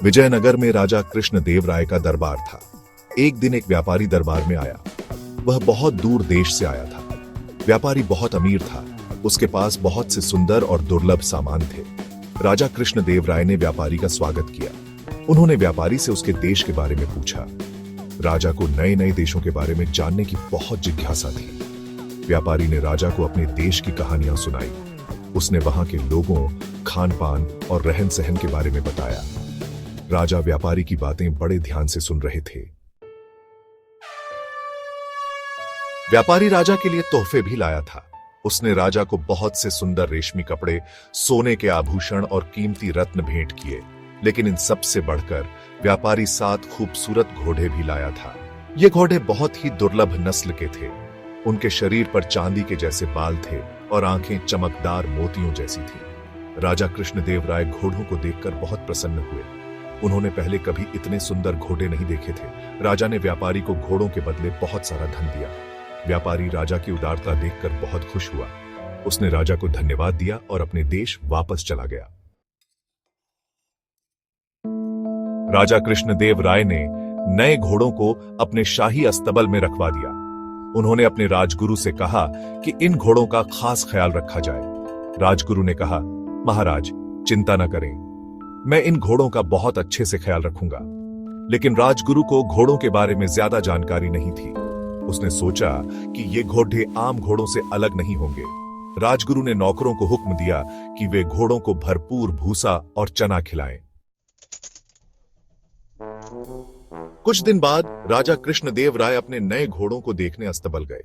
विजयनगर में राजा कृष्णदेव राय का दरबार था। एक दिन एक व्यापारी दरबार में आया। वह बहुत दूर देश से आया था। व्यापारी बहुत अमीर था। उसके पास बहुत से सुंदर और दुर्लभ सामान थे। राजा कृष्णदेव राय ने व्यापारी का स्वागत किया। उन्होंने व्यापारी से उसके देश के बारे में पूछा। राजा को नए नए देशों के बारे में जानने की बहुत जिज्ञासा थी। व्यापारी ने राजा को अपने देश की कहानियां सुनाई। उसने वहां के लोगों, खान पान और रहन सहन के बारे में बताया। राजा व्यापारी की बातें बड़े ध्यान से सुन रहे थे। व्यापारी राजा के लिए तोहफे भी लाया था। उसने राजा को बहुत से सुंदर रेशमी कपड़े, सोने के आभूषण और कीमती रत्न भेंट किए। लेकिन इन सब से बढ़कर व्यापारी 7 खूबसूरत घोड़े भी लाया था। ये घोड़े बहुत ही दुर्लभ नस्ल के थे। उनके शरीर पर चांदी के जैसे बाल थे और आंखें चमकदार मोतियों जैसी थी। राजा कृष्णदेव राय घोड़ों को देखकर बहुत प्रसन्न हुए। उन्होंने पहले कभी इतने सुंदर घोड़े नहीं देखे थे। राजा ने व्यापारी को घोड़ों के बदले बहुत सारा धन दिया। व्यापारी राजा की उदारता देखकर बहुत खुश हुआ। उसने राजा को धन्यवाद दिया और अपने देश वापस चला गया। राजा कृष्णदेव राय ने नए घोड़ों को अपने शाही अस्तबल में रखवा दिया। उन्होंने अपने राजगुरु से कहा कि इन घोड़ों का खास ख्याल रखा जाए। राजगुरु ने कहा, महाराज चिंता न करें, मैं इन घोड़ों का बहुत अच्छे से ख्याल रखूंगा। लेकिन राजगुरु को घोड़ों के बारे में ज्यादा जानकारी नहीं थी। उसने सोचा कि ये घोड़े आम घोड़ों से अलग नहीं होंगे। राजगुरु ने नौकरों को हुक्म दिया कि वे घोड़ों को भरपूर भूसा और चना खिलाएं। कुछ दिन बाद राजा कृष्णदेव राय अपने नए घोड़ों को देखने अस्तबल गए।